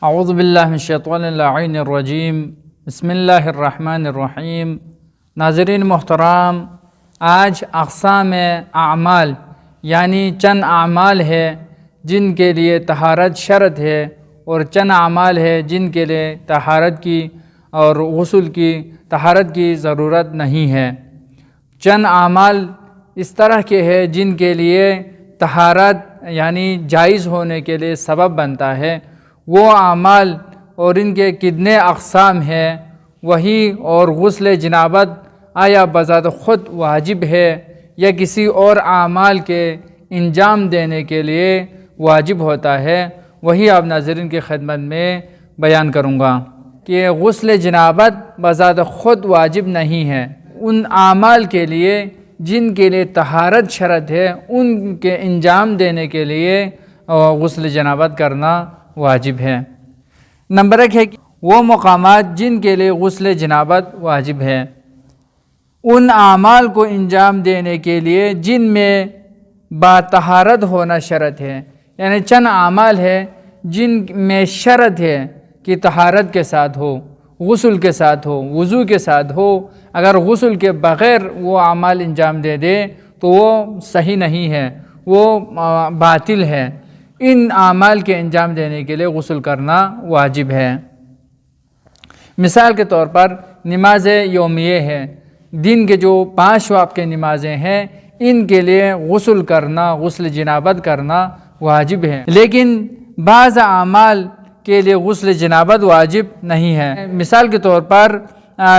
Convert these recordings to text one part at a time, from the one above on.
اعوذ باللہ من الشیطان اللعین الرجیم، بسم اللہ الرحمن الرحیم۔ ناظرین محترم، آج اقسام اعمال یعنی چند اعمال ہے جن کے لیے طہارت شرط ہے، اور چند اعمال ہے جن کے لیے طہارت کی اور غسل کی طہارت کی ضرورت نہیں ہے۔ چند اعمال اس طرح کے ہیں جن کے لیے طہارت یعنی جائز ہونے کے لیے سبب بنتا ہے۔ وہ اعمال اور ان کے کتنے اقسام ہیں وہی، اور غسل جنابت آیا بذات خود واجب ہے یا کسی اور اعمال کے انجام دینے کے لیے واجب ہوتا ہے، وہی آپ ناظرین کی خدمت میں بیان کروں گا کہ غسل جنابت بذات خود واجب نہیں ہے۔ ان اعمال کے لیے جن کے لیے طہارت شرط ہے ان کے انجام دینے کے لیے غسل جنابت کرنا واجب ہے۔ نمبر 1 ہے کہ وہ مقامات جن کے لیے غسل جنابت واجب ہے، ان اعمال کو انجام دینے کے لیے جن میں باطہارت ہونا شرط ہے، یعنی چند اعمال ہے جن میں شرط ہے کہ طہارت کے ساتھ ہو، غسل کے ساتھ ہو، وضو کے ساتھ ہو۔ اگر غسل کے بغیر وہ اعمال انجام دے تو وہ صحیح نہیں ہے، وہ باطل ہے۔ ان اعمال کے انجام دینے کے لیے غسل کرنا واجب ہے۔ مثال کے طور پر نماز یومیہ ہے، دن کے جو 5 وقت کے نمازیں ہیں ان کے لیے غسل کرنا، غسل جنابت کرنا واجب ہے، لیکن بعض اعمال کے لیے غسل جنابت واجب نہیں ہے۔ مثال کے طور پر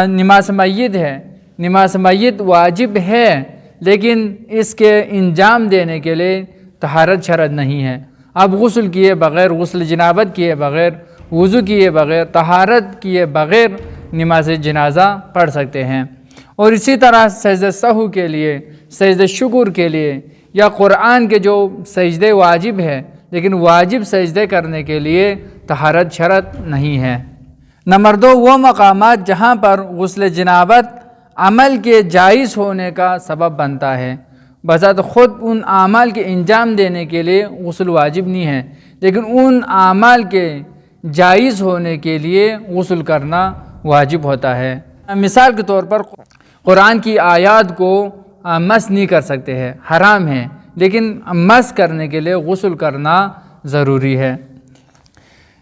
نماز میت ہے، نماز میت واجب ہے لیکن اس کے انجام دینے کے لیے طہارت شرط نہیں ہے۔ اب غسل کیے بغیر، غسل جنابت کیے بغیر، وضو کیے بغیر، طہارت کیے بغیر نماز جنازہ پڑھ سکتے ہیں۔ اور اسی طرح سجدہ سہو کے لیے، سجدہ شکر کے لیے، یا قرآن کے جو سجدے واجب ہے لیکن واجب سجدے کرنے کے لیے طہارت شرط نہیں ہے۔ نمبر 2 وہ مقامات جہاں پر غسل جنابت عمل کے جائز ہونے کا سبب بنتا ہے۔ بذات خود ان اعمال کے انجام دینے کے لیے غسل واجب نہیں ہے، لیکن ان اعمال کے جائز ہونے کے لیے غسل کرنا واجب ہوتا ہے۔ مثال کے طور پر قرآن کی آیات کو مس نہیں کر سکتے ہیں، حرام ہے، لیکن مس کرنے کے لیے غسل کرنا ضروری ہے۔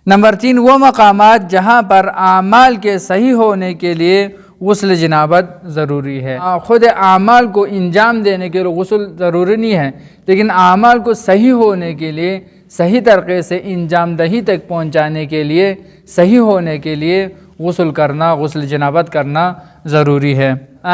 نمبر 3 وہ مقامات جہاں پر اعمال کے صحیح ہونے کے لیے غسل جنابت ضروری ہے۔ خود اعمال کو انجام دینے کے لیے غسل ضروری نہیں ہے، لیکن اعمال کو صحیح ہونے کے لیے، صحیح طریقے سے انجام دہی تک پہنچانے کے لیے، صحیح ہونے کے لیے غسل کرنا، غسل جنابت کرنا ضروری ہے۔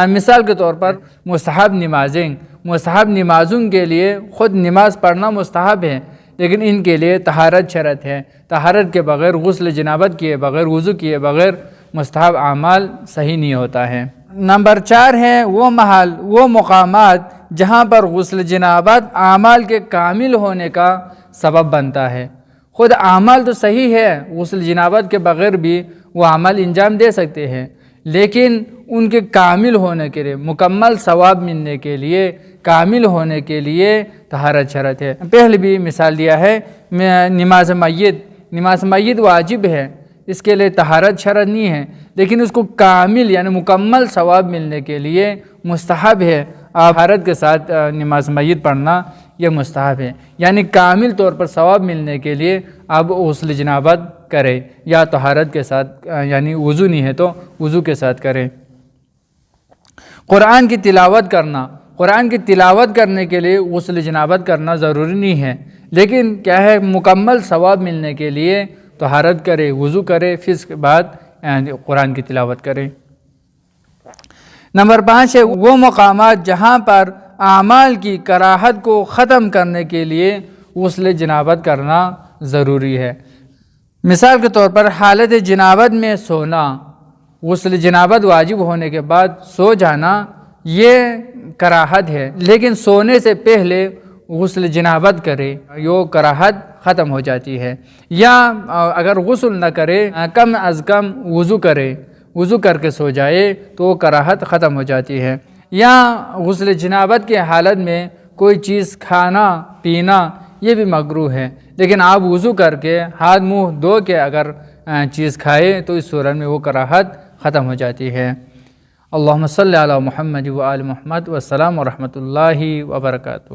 مثال کے طور پر مستحب نمازیں، مستحب نمازوں کے لیے خود نماز پڑھنا مستحب ہے لیکن ان کے لیے طہارت شرط ہے۔ طہارت کے بغیر، غسل جنابت کیے بغیر، وضو کیے بغیر مستحب اعمال صحیح نہیں ہوتا ہے۔ نمبر 4 ہے وہ محل، وہ مقامات جہاں پر غسل جنابت اعمال کے کامل ہونے کا سبب بنتا ہے۔ خود اعمال تو صحیح ہے، غسل جنابت کے بغیر بھی وہ عمل انجام دے سکتے ہیں، لیکن ان کے کامل ہونے کے لیے، مکمل ثواب ملنے کے لیے، کامل ہونے کے لیے طہارت شرط ہے۔ پہلے بھی مثال دیا ہے نماز میت، نماز میت واجب ہے، اس کے لیے طہارت شرط نہیں ہے، لیکن اس کو کامل یعنی مکمل ثواب ملنے کے لیے مستحب ہے۔ طہارت کے ساتھ نماز میت پڑھنا یہ مستحب ہے، یعنی کامل طور پر ثواب ملنے کے لیے اب غسل جنابت کرے یا طہارت کے ساتھ، یعنی وضو نہیں ہے تو وضو کے ساتھ کرے۔ قرآن کی تلاوت کرنا، قرآن کی تلاوت کرنے کے لیے غسل جنابت کرنا ضروری نہیں ہے، لیکن کیا ہے مکمل ثواب ملنے کے لیے طہارت کرے، وضو کرے، پھر اس کے بعد قرآن کی تلاوت کرے۔ نمبر 5 ہے وہ مقامات جہاں پر اعمال کی کراہت کو ختم کرنے کے لیے غسل جنابت کرنا ضروری ہے۔ مثال کے طور پر حالت جنابت میں سونا، غسل جنابت واجب ہونے کے بعد سو جانا یہ کراہت ہے، لیکن سونے سے پہلے غسل جنابت کرے، یہ کراہت ختم ہو جاتی ہے۔ یا اگر غسل نہ کرے، کم از کم وضو کرے، وضو کر کے سو جائے تو وہ کراہت ختم ہو جاتی ہے۔ یا غسل جنابت کے حالت میں کوئی چیز کھانا پینا یہ بھی مکروہ ہے، لیکن آپ وضو کر کے ہاتھ منہ دھو کے اگر چیز کھائے تو اس صورت میں وہ کراہت ختم ہو جاتی ہے۔ اللہم صلی علی محمد و آل محمد، والسلام ورحمۃ اللہ وبرکاتہ۔